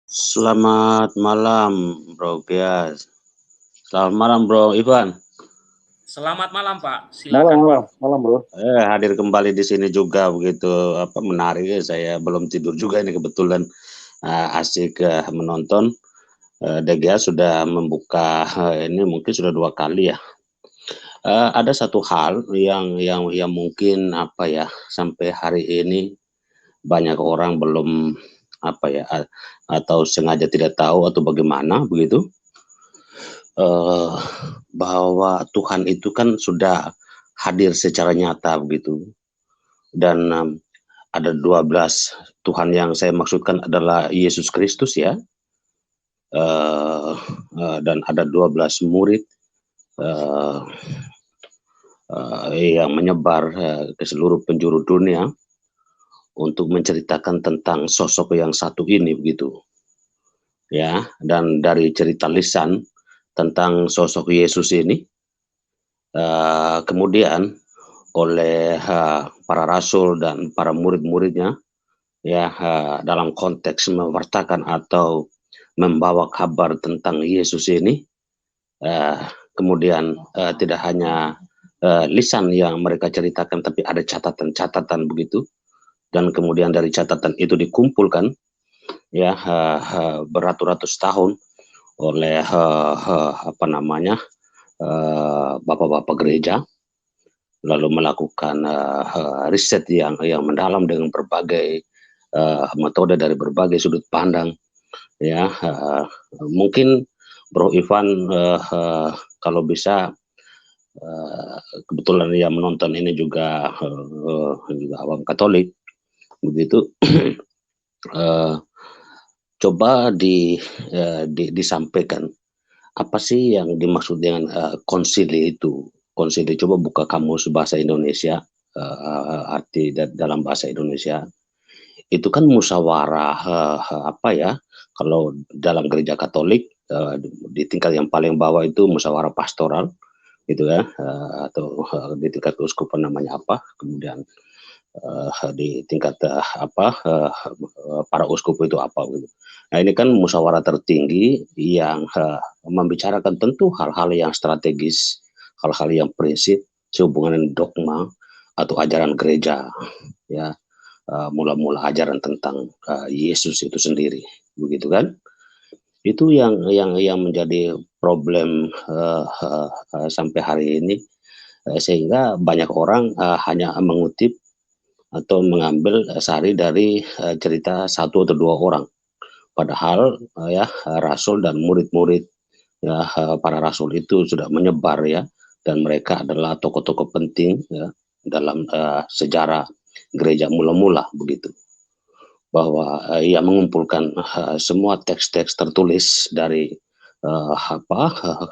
Selamat malam, Bro Gias. Selamat malam, Bro Ivan. Selamat malam, Pak. Malam, Silakan, Pak. malam, malam, Bro. Hadir kembali di sini juga begitu menarik ya. Saya belum tidur juga ini kebetulan asik menonton. DGA sudah membuka ini mungkin sudah 2 kali ya. Ada satu hal yang mungkin apa ya sampai hari ini banyak orang belum apa ya atau sengaja tidak tahu atau bagaimana begitu. eh, bahwa Tuhan itu kan sudah hadir secara nyata begitu dan ada 12 Tuhan yang saya maksudkan adalah Yesus Kristus ya, dan ada 12 murid uh, yang menyebar ke seluruh penjuru dunia untuk menceritakan tentang sosok yang satu ini begitu ya. Dan dari cerita lisan tentang sosok Yesus ini kemudian oleh para rasul dan para murid-muridnya ya, dalam konteks mewartakan atau membawa kabar tentang Yesus ini, kemudian tidak hanya lisan yang mereka ceritakan, tapi ada catatan-catatan begitu, dan kemudian dari catatan itu dikumpulkan ya beratus-ratus tahun oleh apa namanya bapak-bapak gereja, lalu melakukan riset yang mendalam dengan berbagai metode dari berbagai sudut pandang ya. Mungkin Bro Ivan kalau bisa kebetulan yang menonton ini juga awam Katolik begitu. Coba disampaikan apa sih yang dimaksud dengan konsili itu. Konsili, coba buka kamus bahasa Indonesia, arti dalam bahasa Indonesia itu kan musyawarah apa ya, kalau dalam gereja Katolik di tingkat yang paling bawah itu musyawarah pastoral gitu ya, atau di tingkat keuskupan namanya apa, kemudian di tingkat para uskup itu apa gitu. Nah ini kan musyawarah tertinggi yang membicarakan tentu hal-hal yang strategis, hal-hal yang prinsip sehubungan dengan dogma atau ajaran gereja ya, mula-mula ajaran tentang Yesus itu sendiri begitu kan. Itu yang menjadi problem sampai hari ini, sehingga banyak orang hanya mengutip atau mengambil sari dari cerita satu atau dua orang, padahal ya rasul dan murid-murid ya, para rasul itu sudah menyebar ya, dan mereka adalah tokoh-tokoh penting ya dalam sejarah gereja mula-mula begitu, bahwa ia mengumpulkan semua teks-teks tertulis dari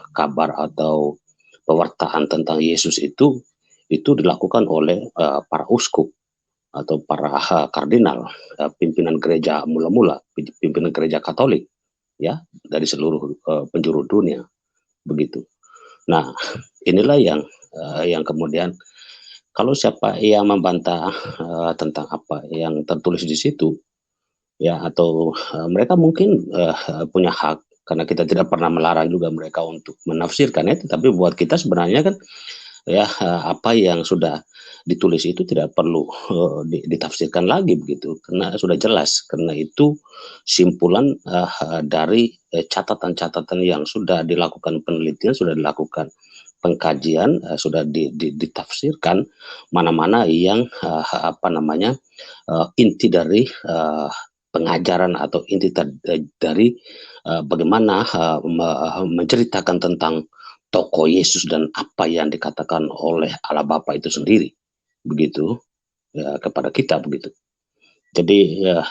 kabar atau pewartaan tentang Yesus itu dilakukan oleh para uskup atau para kardinal, pimpinan gereja mula-mula, pimpinan gereja Katolik ya, dari seluruh penjuru dunia begitu. Nah inilah yang kemudian kalau siapa yang membantah tentang apa yang tertulis di situ ya, atau mereka mungkin punya hak, karena kita tidak pernah melarang juga mereka untuk menafsirkan ya, tetapi buat kita sebenarnya kan ya apa yang sudah ditulis itu tidak perlu ditafsirkan lagi begitu, karena sudah jelas, karena itu simpulan dari catatan-catatan yang sudah dilakukan penelitian, sudah dilakukan pengkajian, sudah ditafsirkan mana-mana yang apa namanya inti dari pengajaran atau inti dari bagaimana menceritakan tentang tokoh Yesus dan apa yang dikatakan oleh Allah Bapa itu sendiri begitu ya, kepada kita begitu. Jadi ya,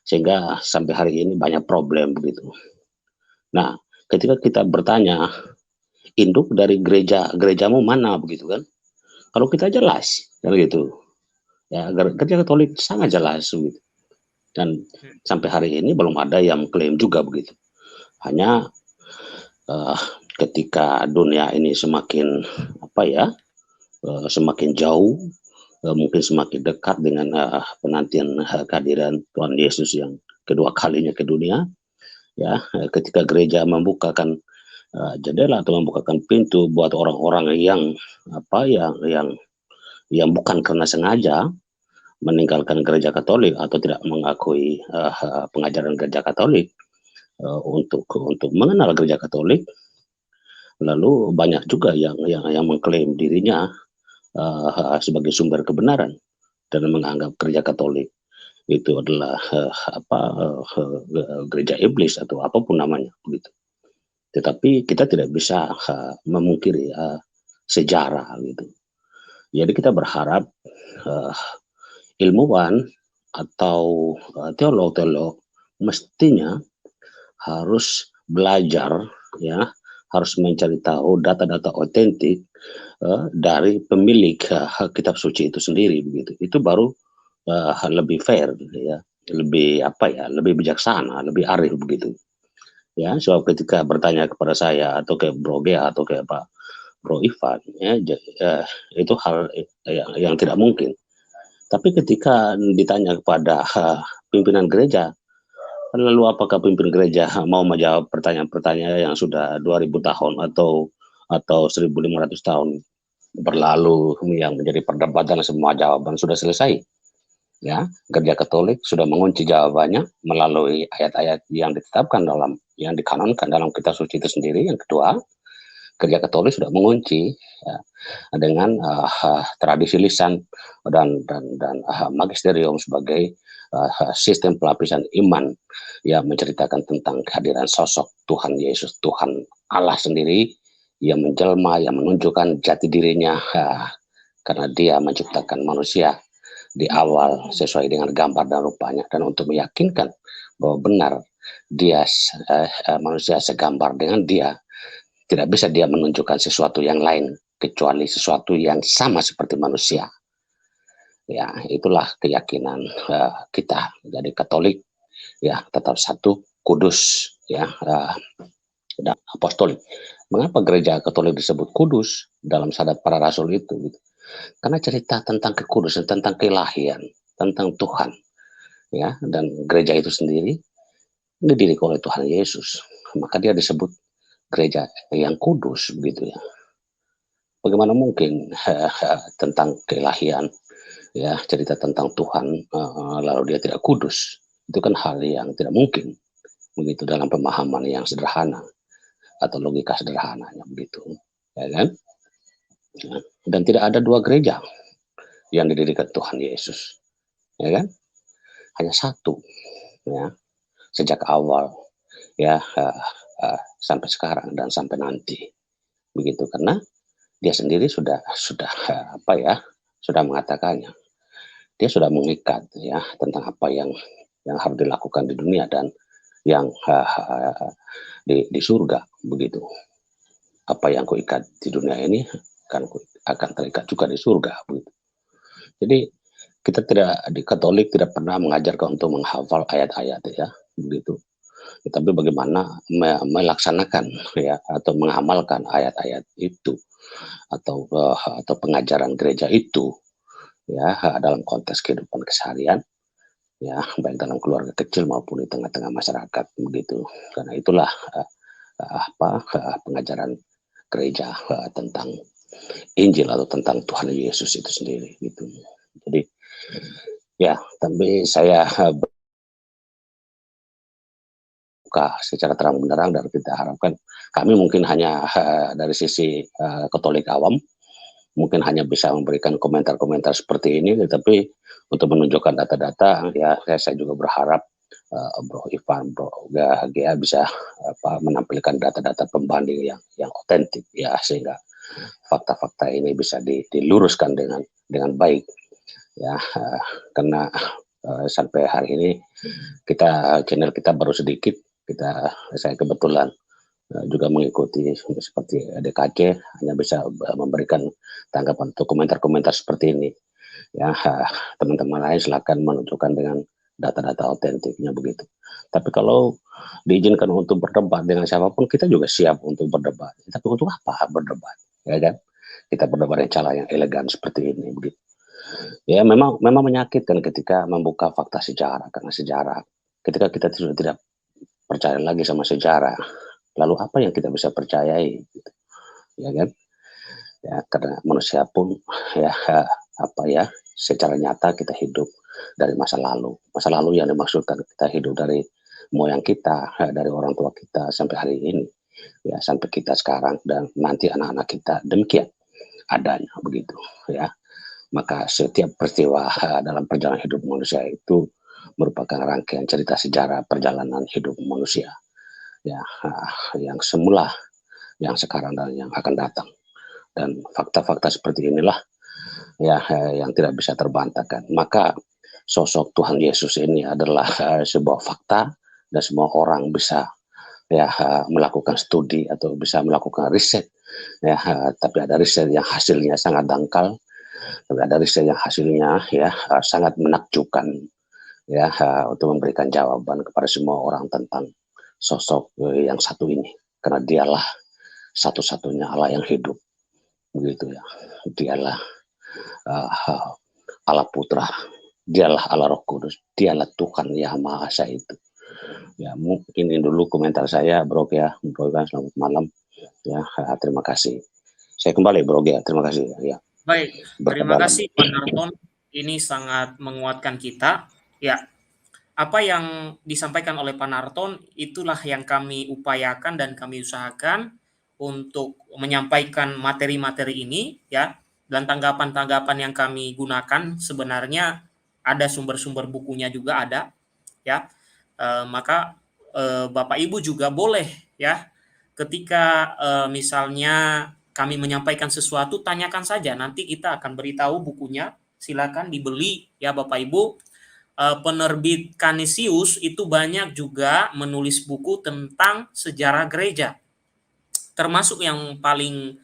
sehingga sampai hari ini banyak problem begitu. Nah ketika kita bertanya induk dari gerejamu mana begitu kan, kalau kita jelas kan gitu ya, gereja Katolik sangat jelas begitu, dan sampai hari ini belum ada yang klaim juga begitu. Hanya ketika dunia ini semakin apa ya, semakin jauh, mungkin semakin dekat dengan penantian kehadiran Tuhan Yesus yang kedua kalinya ke dunia, ya, ketika gereja membukakan jendela atau membukakan pintu buat orang-orang yang apa yang bukan karena sengaja meninggalkan gereja Katolik atau tidak mengakui pengajaran gereja Katolik, untuk mengenal gereja Katolik. Lalu banyak juga yang mengklaim dirinya sebagai sumber kebenaran dan menganggap gereja Katolik itu adalah gereja iblis atau apapun namanya begitu. Tetapi kita tidak bisa memungkiri sejarah gitu. Jadi kita berharap ilmuwan atau teolog-teolog mestinya harus belajar, ya, harus mencari tahu data-data otentik dari pemilik kitab suci itu sendiri begitu. Itu baru lebih fair, ya, lebih lebih bijaksana, lebih arif begitu. Ya, sebab ketika bertanya kepada saya atau ke Bro Gea atau ke Pak Bro Ivan, ya, itu hal yang tidak mungkin. Tapi ketika ditanya kepada pimpinan gereja, lalu apakah pimpinan gereja mau menjawab pertanyaan-pertanyaan yang sudah 2000 tahun atau 1500 tahun berlalu yang menjadi perdebatan, semua jawaban sudah selesai? Ya, gereja Katolik sudah mengunci jawabannya melalui ayat-ayat yang ditetapkan yang dikanonkan dalam kitab suci itu sendiri. Yang kedua, gereja Katolik sudah mengunci dengan tradisi lisan dan magisterium sebagai sistem pelapisan iman yang menceritakan tentang kehadiran sosok Tuhan Yesus, Tuhan Allah sendiri yang menjelma, yang menunjukkan jati dirinya karena Dia menciptakan manusia di awal sesuai dengan gambar dan rupanya, dan untuk meyakinkan bahwa benar Dia manusia segambar dengan Dia, tidak bisa Dia menunjukkan sesuatu yang lain kecuali sesuatu yang sama seperti manusia. Ya, itulah keyakinan kita. Jadi Katolik ya tetap satu, kudus, ya, dan apostolik. Mengapa gereja Katolik disebut kudus dalam Sadat Para Rasul itu? Gitu. Karena cerita tentang kekudusan, tentang keilahian, tentang Tuhan, ya, dan gereja itu sendiri didirikan oleh Tuhan Yesus, maka dia disebut gereja yang kudus, begitu ya. Bagaimana mungkin tentang keilahian, ya, cerita tentang Tuhan lalu dia tidak kudus? Itu kan hal yang tidak mungkin, begitu, dalam pemahaman yang sederhana atau logika sederhananya, begitu, ya kan? Dan tidak ada dua gereja yang didirikan Tuhan Yesus, ya kan? Hanya satu, ya, sejak awal, ya, sampai sekarang dan sampai nanti, begitu. Karena Dia sendiri sudah sudah mengatakannya. Dia sudah mengikat, ya, tentang apa yang harus dilakukan di dunia dan yang di surga, begitu. Apa yang kuikat di dunia ini akan terikat juga di surga, begitu. Jadi kita di Katolik tidak pernah mengajarkan untuk menghafal ayat-ayat, ya, begitu. Tapi bagaimana melaksanakan, ya, atau mengamalkan ayat-ayat itu atau pengajaran gereja itu, ya, dalam konteks kehidupan keseharian, ya, baik dalam keluarga kecil maupun di tengah-tengah masyarakat, begitu. Karena itulah pengajaran gereja tentang Injil atau tentang Tuhan Yesus itu sendiri, gitu. Jadi ya, tapi saya buka secara terang benderang, dan kita harapkan kami mungkin hanya dari sisi Katolik awam mungkin hanya bisa memberikan komentar-komentar seperti ini, tetapi untuk menunjukkan data-data, ya, saya juga berharap Bro Ivan, Bro Gea bisa menampilkan data-data pembanding yang otentik, ya, sehingga fakta-fakta ini bisa diluruskan dengan baik, ya, karena sampai hari ini channel kita baru sedikit. Saya kebetulan juga mengikuti seperti DKC, hanya bisa memberikan tanggapan atau komentar-komentar seperti ini, ya. Teman-teman lain silakan menunjukkan dengan data-data otentiknya, begitu. Tapi kalau diizinkan untuk berdebat dengan siapapun, kita juga siap untuk berdebat. Tapi untuk apa berdebat, ya kan? Kita berdebat dengan cara yang elegan seperti ini, begitu. Ya, memang menyakitkan ketika membuka fakta sejarah, karena sejarah Ketika kita sudah tidak percaya lagi sama sejarah, lalu apa yang kita bisa percayai, gitu, ya kan? Ya, karena manusia pun ya apa ya, secara nyata kita hidup dari masa lalu. Masa lalu yang dimaksudkan kita hidup dari moyang kita, dari orang tua kita sampai hari ini, ya sampai kita sekarang dan nanti anak-anak kita demikian adanya begitu ya. Maka setiap peristiwa dalam perjalanan hidup manusia itu merupakan rangkaian cerita sejarah perjalanan hidup manusia ya, yang semula, yang sekarang dan yang akan datang. Dan fakta-fakta seperti inilah ya yang tidak bisa terbantahkan. Maka sosok Tuhan Yesus ini adalah sebuah fakta dan semua orang bisa ya melakukan studi atau bisa melakukan riset ya, tapi ada riset yang hasilnya sangat dangkal, tapi ada riset yang hasilnya ya sangat menakjubkan ya, untuk memberikan jawaban kepada semua orang tentang sosok yang satu ini, karena dialah satu-satunya Allah yang hidup begitu ya. Dialah Allah Putra, dialah Allah Roh Kudus, dialah Tuhan yang Maha Esa itu. Ya, mungkin ini dulu komentar saya, Bro ya. Bro ya, selamat malam. Ya, terima kasih. Saya kembali, Bro ya. Terima kasih. Ya. Baik, terima kasih Pak Narton. Ini sangat menguatkan kita. Ya, apa yang disampaikan oleh Pak Narton itulah yang kami upayakan dan kami usahakan untuk menyampaikan materi-materi ini ya. Dan tanggapan-tanggapan yang kami gunakan sebenarnya ada sumber-sumber bukunya juga ada ya. Maka Bapak Ibu juga boleh ya ketika misalnya kami menyampaikan sesuatu, tanyakan saja. Nanti kita akan beritahu bukunya. Silakan dibeli ya Bapak Ibu. Penerbit Canisius itu banyak juga menulis buku tentang sejarah gereja. Termasuk yang paling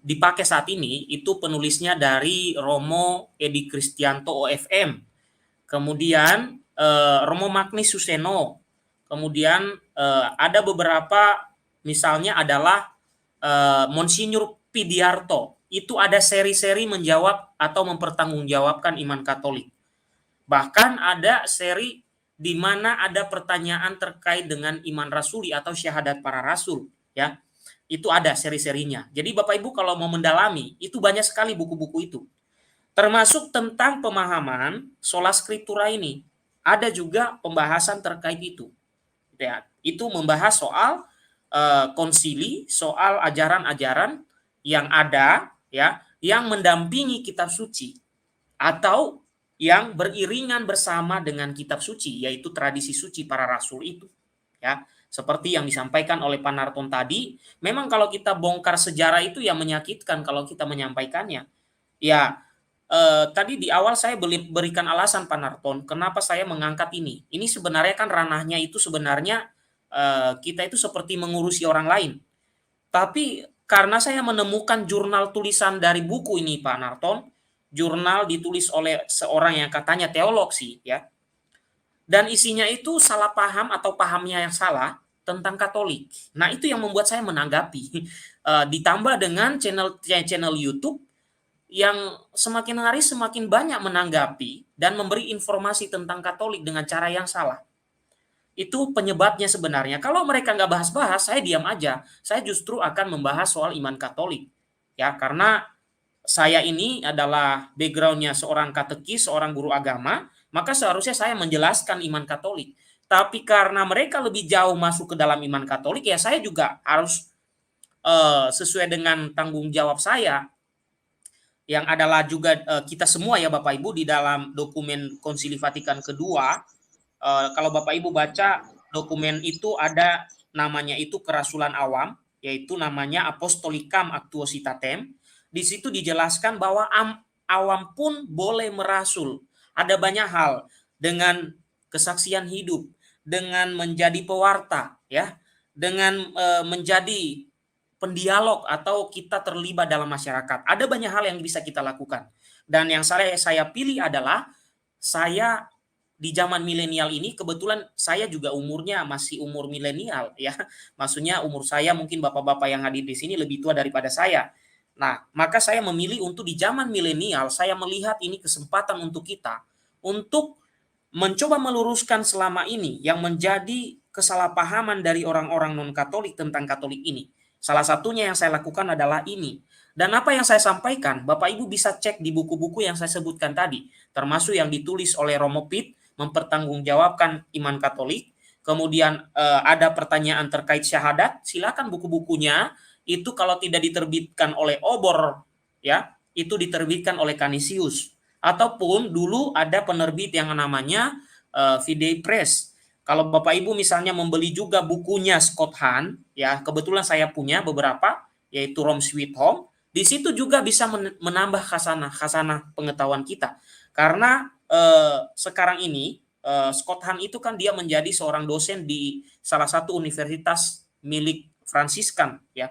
dipakai saat ini itu penulisnya dari Romo Edi Kristianto OFM. Kemudian Romo Magni Suseno. Kemudian ada beberapa, misalnya adalah Monsinyur Pidiarto. Itu ada seri-seri menjawab atau mempertanggungjawabkan iman Katolik. Bahkan ada seri di mana ada pertanyaan terkait dengan iman rasuli atau syahadat para rasul, ya. Itu ada seri-serinya. Jadi Bapak Ibu kalau mau mendalami, itu banyak sekali buku-buku itu. Termasuk tentang pemahaman sola scriptura ini. Ada juga pembahasan terkait itu. Ya, itu membahas soal konsili, soal ajaran-ajaran yang ada ya, yang mendampingi kitab suci atau yang beriringan bersama dengan kitab suci, yaitu tradisi suci para rasul itu. Ya, seperti yang disampaikan oleh Pak Narton tadi, memang kalau kita bongkar sejarah itu yang menyakitkan kalau kita menyampaikannya. Ya, tadi di awal saya berikan alasan Pak Narton, kenapa saya mengangkat ini. Ini sebenarnya kan ranahnya itu sebenarnya kita itu seperti mengurusi orang lain. Tapi karena saya menemukan jurnal tulisan dari buku ini Pak Narton, jurnal ditulis oleh seorang yang katanya teolog sih ya. Dan isinya itu salah paham atau pahamnya yang salah tentang Katolik. Nah, itu yang membuat saya menanggapi. Ditambah dengan channel YouTube yang semakin hari semakin banyak menanggapi dan memberi informasi tentang Katolik dengan cara yang salah. Itu penyebabnya sebenarnya. Kalau mereka nggak bahas-bahas, saya diam aja. Saya justru akan membahas soal iman Katolik. Ya, karena saya ini adalah background-nya seorang katekis, seorang guru agama, maka seharusnya saya menjelaskan iman Katolik. Tapi karena mereka lebih jauh masuk ke dalam iman Katolik, ya saya juga harus sesuai dengan tanggung jawab saya, yang adalah juga kita semua ya Bapak Ibu di dalam dokumen Konsili Vatikan kedua. Kalau Bapak Ibu baca dokumen itu ada namanya itu kerasulan awam, yaitu namanya Apostolicam Actuositatem. Di situ dijelaskan bahwa awam pun boleh merasul. Ada banyak hal dengan kesaksian hidup, dengan menjadi pewarta, ya, dengan menjadi pendialog atau kita terlibat dalam masyarakat. Ada banyak hal yang bisa kita lakukan. Dan yang saya pilih adalah saya di zaman milenial ini, kebetulan saya juga umurnya masih umur milenial ya. Maksudnya umur saya mungkin bapak-bapak yang hadir di sini lebih tua daripada saya. Nah, maka saya memilih untuk di zaman milenial saya melihat ini kesempatan untuk kita untuk mencoba meluruskan selama ini yang menjadi kesalahpahaman dari orang-orang non-Katolik tentang Katolik ini. Salah satunya yang saya lakukan adalah ini. Dan apa yang saya sampaikan, Bapak Ibu bisa cek di buku-buku yang saya sebutkan tadi, termasuk yang ditulis oleh Romo Pitt, mempertanggungjawabkan iman Katolik. Kemudian ada pertanyaan terkait syahadat, silakan buku-bukunya itu kalau tidak diterbitkan oleh Obor, ya, itu diterbitkan oleh Canisius. Ataupun dulu ada penerbit yang namanya Fidei Press. Kalau Bapak Ibu misalnya membeli juga bukunya Scott Hahn, ya kebetulan saya punya beberapa, yaitu Rome Sweet Home, di situ juga bisa menambah khasanah pengetahuan kita. Karena sekarang ini Scott Hahn itu kan dia menjadi seorang dosen di salah satu universitas milik Fransiskan, ya.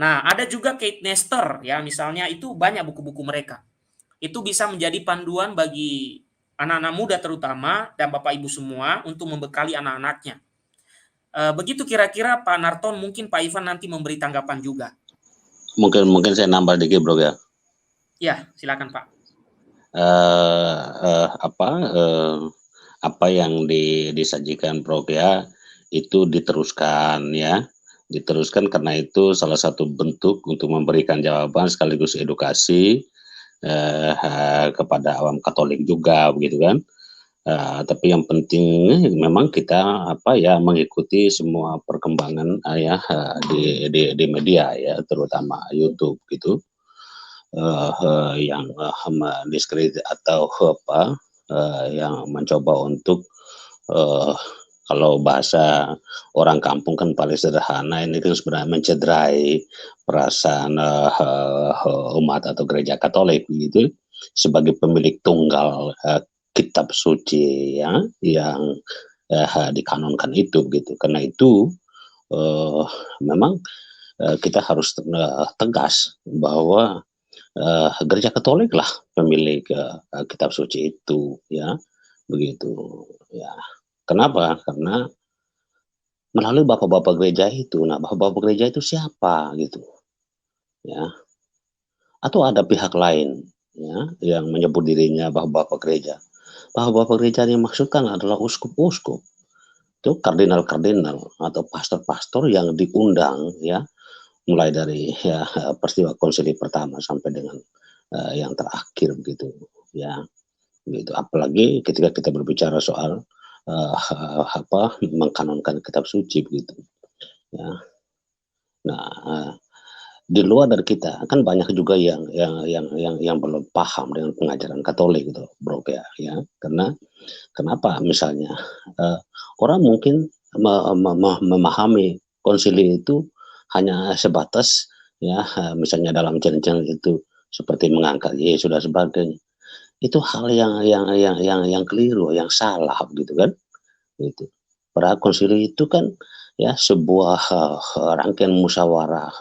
Nah, ada juga Kate Nestor, ya, misalnya itu banyak buku-buku mereka. Itu bisa menjadi panduan bagi anak-anak muda terutama dan Bapak Ibu semua untuk membekali anak-anaknya. Begitu kira-kira Pak Narton, mungkin Pak Ivan nanti memberi tanggapan juga. Mungkin saya nambah dikit, Bro ya. Ya, silakan Pak. Apa yang disajikan Bro ya itu diteruskan ya. Diteruskan karena itu salah satu bentuk untuk memberikan jawaban sekaligus edukasi kepada awam Katolik juga begitu kan. Tapi yang penting memang kita mengikuti semua perkembangan di media ya, terutama YouTube gitu, yang mendiskredit atau yang mencoba untuk kalau bahasa orang kampung kan paling sederhana, ini kan sebenarnya mencederai perasaan umat atau gereja Katolik gitu sebagai pemilik tunggal kitab suci ya yang dikanonkan itu gitu. Karena itu memang kita harus tegas bahwa gereja Katolik lah pemilik kitab suci itu ya, begitu ya. Kenapa? Karena melalui bapak-bapak gereja itu. Nah, bapak-bapak gereja itu siapa gitu ya, atau ada pihak lain ya yang menyebut dirinya bapak-bapak gereja. Bapak-bapak gereja yang dimaksudkan adalah uskup-uskup, itu kardinal-kardinal atau pastor-pastor yang diundang ya, mulai dari ya peristiwa konsili pertama sampai dengan yang terakhir begitu ya, gitu. Apalagi ketika kita berbicara soal mengkanonkan kitab suci begitu ya. Nah, di luar dari kita kan banyak juga yang belum paham dengan pengajaran Katolik gitu, Bro ya. Karena kenapa misalnya orang mungkin memahami konsili itu hanya sebatas ya misalnya dalam channel itu seperti mengangkat Yesus dan sebagainya. Itu hal yang keliru, yang salah gitu kan. Gitu. Padahal konsili itu kan ya sebuah rangkaian musyawarah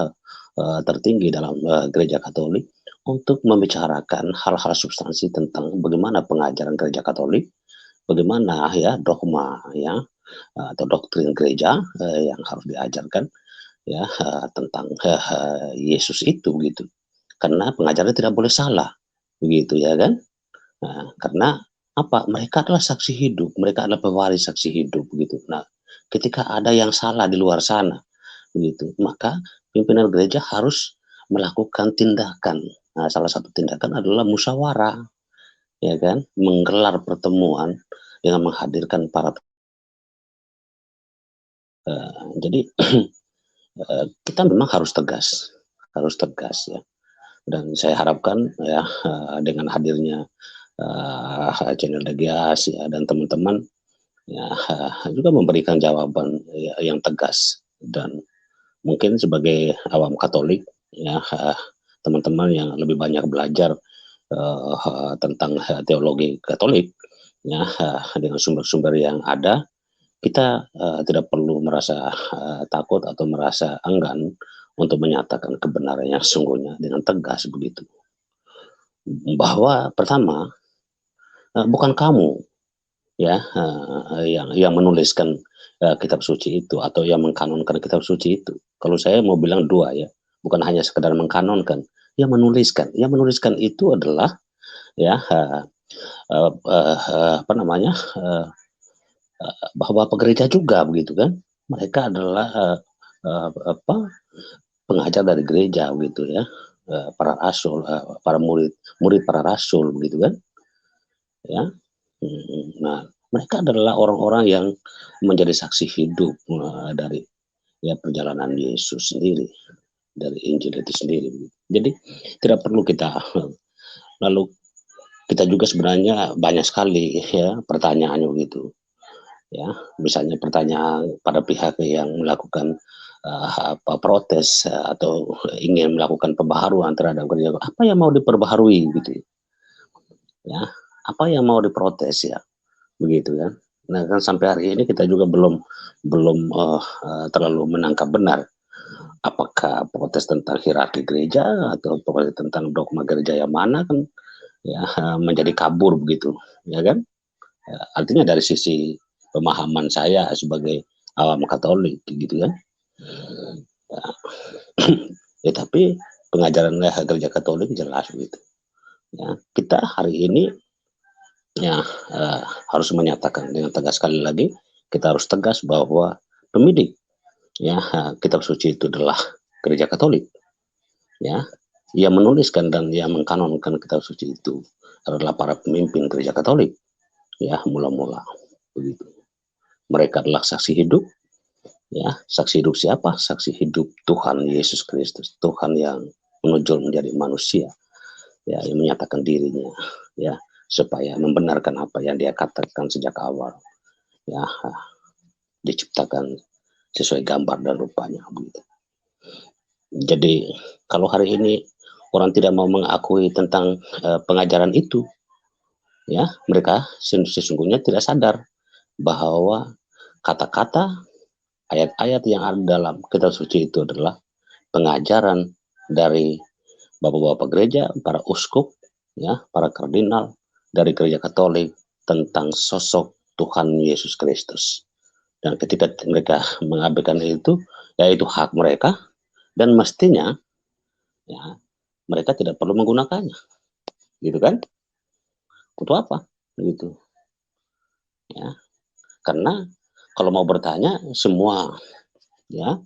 tertinggi dalam gereja Katolik untuk membicarakan hal-hal substansi tentang bagaimana pengajaran gereja Katolik, bagaimana ya dogma ya atau doktrin gereja yang harus diajarkan ya tentang Yesus itu gitu. Karena pengajarannya tidak boleh salah begitu ya kan. Nah, karena apa? Mereka adalah saksi hidup, mereka adalah pewaris saksi hidup begitu. Nah, ketika ada yang salah di luar sana begitu, maka pimpinan gereja harus melakukan tindakan. Nah, salah satu tindakan adalah musyawarah, ya kan, menggelar pertemuan dengan menghadirkan para jadi kita memang harus tegas ya. Dan saya harapkan ya dengan hadirnya channel Degias ya dan teman-teman ya juga memberikan jawaban ya, yang tegas, dan mungkin sebagai awam Katolik ya teman-teman yang lebih banyak belajar tentang teologi Katolik ya dengan sumber-sumber yang ada, kita tidak perlu merasa takut atau merasa enggan untuk menyatakan kebenaran yang sesungguhnya dengan tegas begitu. Bahwa pertama bukan kamu ya yang menuliskan kitab suci itu atau yang mengkanonkan kitab suci itu. Kalau saya mau bilang dua ya, bukan hanya sekedar mengkanonkan, yang menuliskan itu adalah ya apa namanya, bahwa gereja juga begitu kan. Mereka adalah apa, pengajar dari gereja gitu ya, para rasul, para murid para rasul begitu kan ya. Nah, mereka adalah orang-orang yang menjadi saksi hidup dari ya perjalanan Yesus sendiri, dari Injil itu sendiri. Jadi tidak perlu kita lalu kita juga sebenarnya banyak sekali ya pertanyaannya begitu. Ya, misalnya pertanyaan pada pihak yang melakukan apa protes atau ingin melakukan pembaharuan terhadap gereja, apa yang mau diperbaharui gitu ya, apa yang mau diprotes ya begitu kan. Nah kan sampai hari ini kita juga belum belum terlalu menangkap benar apakah protes tentang hierarki gereja atau protes tentang dogma gereja yang mana kan ya menjadi kabur begitu ya kan. Artinya dari sisi pemahaman saya sebagai awam Katolik gitu kan. Ya, ya tapi pengajaran gereja Katolik jelas gitu. Ya, kita hari ini ya harus menyatakan dengan tegas sekali lagi, kita harus tegas bahwa pendidik ya kitab suci itu adalah gereja Katolik. Ya, yang menuliskan dan yang mengkanonkan kitab suci itu adalah para pemimpin gereja Katolik. Ya, mula-mula begitu. Mereka adalah saksi hidup. Ya, saksi hidup siapa? Saksi hidup Tuhan Yesus Kristus, Tuhan yang menonjol menjadi manusia, ya, yang menyatakan dirinya, ya, supaya membenarkan apa yang Dia katakan sejak awal, ya, diciptakan sesuai gambar dan rupanya, begitu. Jadi kalau hari ini orang tidak mau mengakui tentang pengajaran itu, ya, mereka sesungguhnya tidak sadar bahwa kata-kata ayat-ayat yang ada dalam kitab suci itu adalah pengajaran dari bapak-bapak gereja, para uskup, ya, para kardinal dari gereja Katolik tentang sosok Tuhan Yesus Kristus. Dan ketika mereka mengabaikan itu, ya itu hak mereka dan mestinya ya mereka tidak perlu menggunakannya, gitu kan? Untuk apa? Gitu. Ya, karena kalau mau bertanya semua ya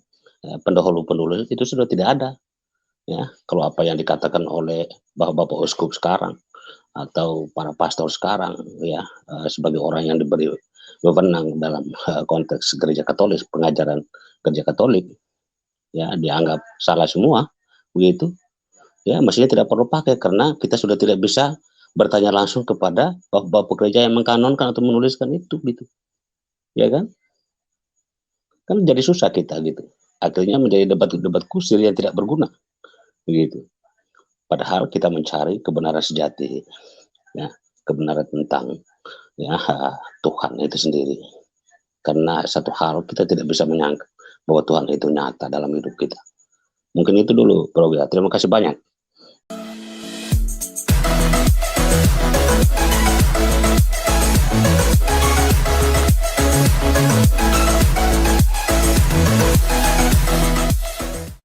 pendahulu-pendahulu itu sudah tidak ada. Ya, kalau apa yang dikatakan oleh bapak-bapak uskup sekarang atau para pastor sekarang ya sebagai orang yang diberi wewenang dalam konteks gereja Katolik, pengajaran gereja Katolik ya dianggap salah semua begitu. Ya, mestinya tidak perlu pakai karena kita sudah tidak bisa bertanya langsung kepada bapak-bapak gereja yang mengkanonkan atau menuliskan itu gitu. Ya kan? Kan jadi susah kita gitu. Akhirnya menjadi debat-debat kusir yang tidak berguna begitu. Padahal kita mencari kebenaran sejati, ya, kebenaran tentang ya Tuhan itu sendiri. Karena satu hal kita tidak bisa menyangka bahwa Tuhan itu nyata dalam hidup kita. Mungkin itu dulu, Bro. Terima kasih banyak.